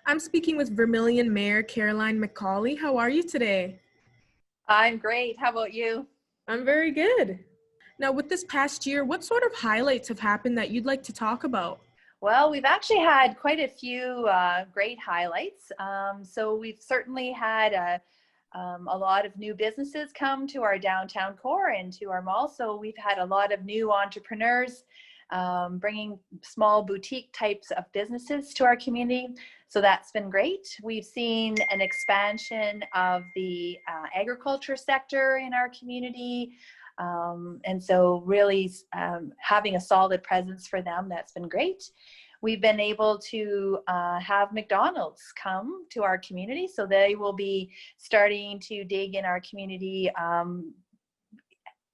I'm speaking with Vermilion Mayor Caroline McAuley. How are you today? I'm great. How about you? I'm very good. Now, with this past year, what sort of highlights have happened that you'd like to talk about? Well, we've actually had quite a few great highlights. So we've certainly had a lot of new businesses come to our downtown core and to our mall. So we've had a lot of new entrepreneurs bringing small boutique types of businesses to our community. So that's been great. We've seen an expansion of the agriculture sector in our community. And so really having a solid presence for them, that's been great. We've been able to have McDonald's come to our community. So they will be starting to dig in our community,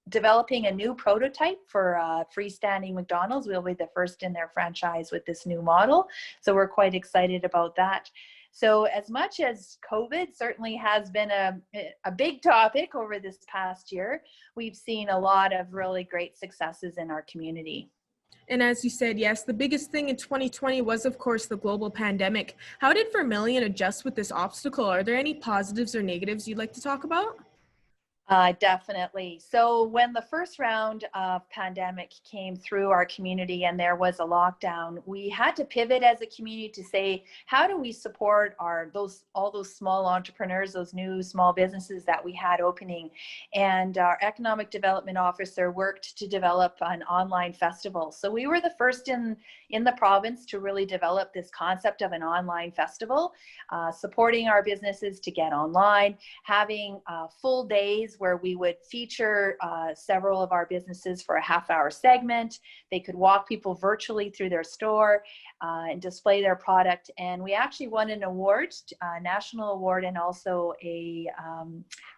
developing a new prototype for freestanding McDonald's. We'll be the first in their franchise with this new model. So we're quite excited about that. So as much as COVID certainly has been a big topic over this past year, we've seen a lot of really great successes in our community. And as you said, yes, the biggest thing in 2020 was, of course, the global pandemic. How did Vermilion adjust with this obstacle? Are there any positives or negatives you'd like to talk about? Definitely. So when the first round of pandemic came through our community and there was a lockdown, we had to pivot as a community to say, how do we support all those small entrepreneurs, those new small businesses that we had opening? And our economic development officer worked to develop an online festival. So we were the first in the province to really develop this concept of an online festival, supporting our businesses to get online, having full days where we would feature several of our businesses for a half-hour segment. They could walk people virtually through their store and display their product. And we actually won an award, a national award, and also a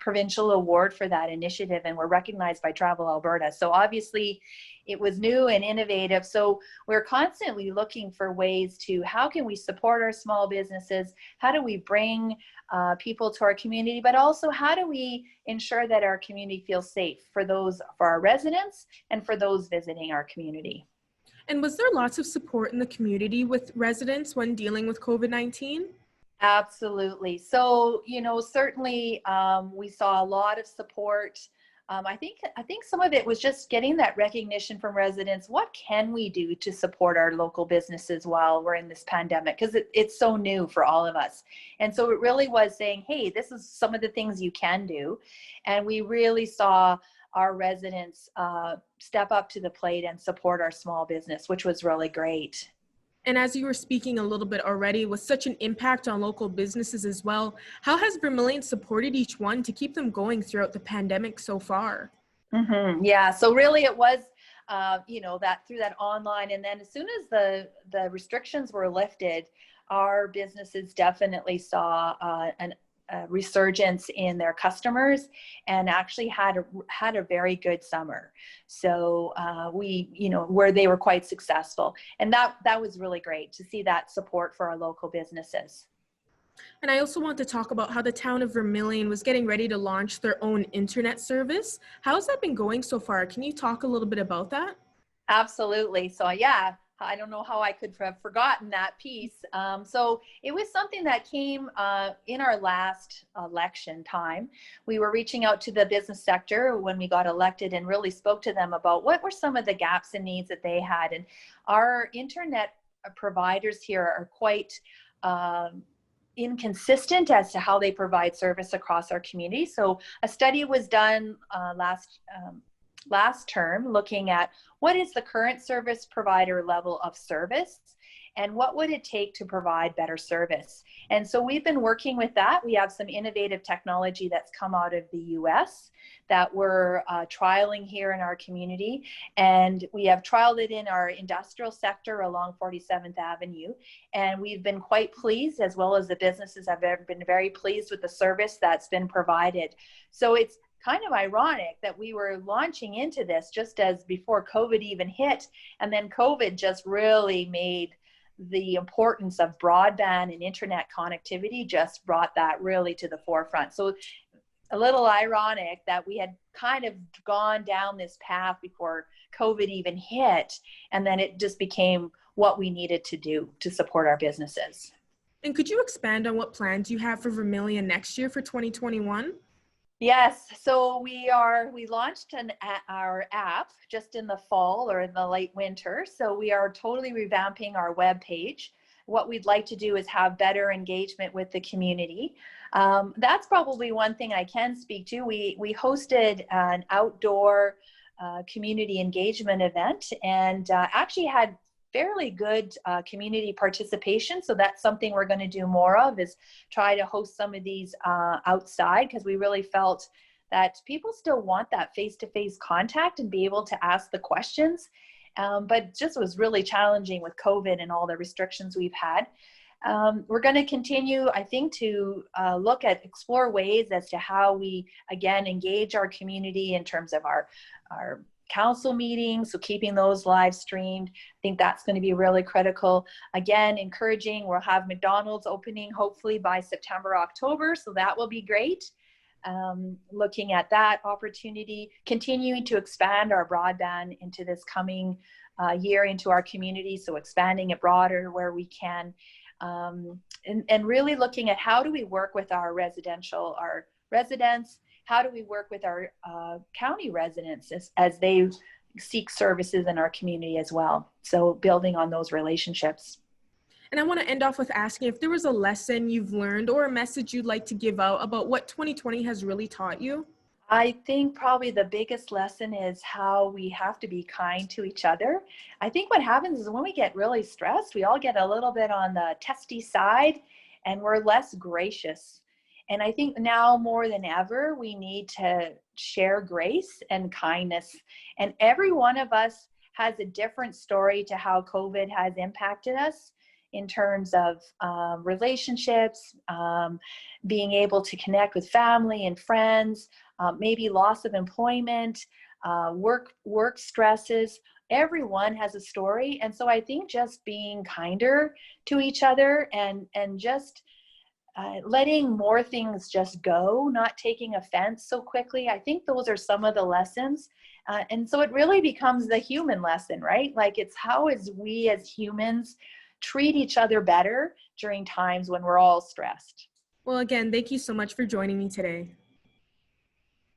provincial award for that initiative. And we're recognized by Travel Alberta. So obviously, it was new and innovative. So we're constantly looking for ways to, how can we support our small businesses? How do we bring people to our community? But also, how do we ensure that our community feels safe for our residents and for those visiting our community? And was there lots of support in the community with residents when dealing with COVID-19? Absolutely. So, certainly we saw a lot of support. I think some of it was just getting that recognition from residents. What can we do to support our local businesses while we're in this pandemic? Because it's so new for all of us. And so it really was saying, hey, this is some of the things you can do. And we really saw our residents step up to the plate and support our small business, which was really great. And as you were speaking a little bit already, with such an impact on local businesses as well, how has Vermilion supported each one to keep them going throughout the pandemic so far? Mm-hmm. Yeah, so really it was, that through that online, and then as soon as the restrictions were lifted, our businesses definitely saw a resurgence in their customers, and actually had a very good summer. So where they were quite successful, and that was really great to see that support for our local businesses. And I also want to talk about how the town of Vermilion was getting ready to launch their own internet service. How's that been going so far? Can you talk a little bit about that? Absolutely. So yeah, I don't know how I could have forgotten that piece. So it was something that came in our last election time. We were reaching out to the business sector when we got elected and really spoke to them about what were some of the gaps and needs that they had. And our internet providers here are quite inconsistent as to how they provide service across our community. So a study was done last term looking at what is the current service provider level of service and what would it take to provide better service. And so we've been working with that. We have some innovative technology that's come out of the US that we're trialing here in our community. And we have trialed it in our industrial sector along 47th Avenue. And we've been quite pleased, as well as the businesses have been very pleased with the service that's been provided. So it's kind of ironic that we were launching into this just as before COVID even hit, and then COVID just really made the importance of broadband and internet connectivity, just brought that really to the forefront. So a little ironic that we had kind of gone down this path before COVID even hit, and then it just became what we needed to do to support our businesses. And could you expand on what plans you have for Vermilion next year for 2021? Yes, so we launched our app just in the fall or in the late winter. So we are totally revamping our web page. What we'd like to do is have better engagement with the community. That's probably one thing I can speak to. We hosted an outdoor community engagement event and actually had fairly good community participation. So that's something we're going to do more of, is try to host some of these outside, because we really felt that people still want that face-to-face contact and be able to ask the questions. But just was really challenging with COVID and all the restrictions we've had. We're going to continue, I think, to explore ways as to how we, again, engage our community in terms of our council meetings, so keeping those live streamed. I think that's going to be really critical. Again, encouraging, we'll have McDonald's opening hopefully by September, October, so that will be great. Looking at that opportunity, continuing to expand our broadband into this coming year into our community, so expanding it broader where we can, and really looking at how do we work with our residents, how do we work with our county residents as they seek services in our community as well. So building on those relationships. And I want to end off with asking if there was a lesson you've learned or a message you'd like to give out about what 2020 has really taught you. I think probably the biggest lesson is how we have to be kind to each other. I think what happens is when we get really stressed, we all get a little bit on the testy side and we're less gracious. And I think now more than ever, we need to share grace and kindness. And every one of us has a different story to how COVID has impacted us in terms of relationships, being able to connect with family and friends, maybe loss of employment, work stresses. Everyone has a story. And so I think just being kinder to each other and just letting more things just go, not taking offense so quickly. I think those are some of the lessons. And so it really becomes the human lesson, right? Like, it's how is we as humans treat each other better during times when we're all stressed. Well, again, thank you so much for joining me today.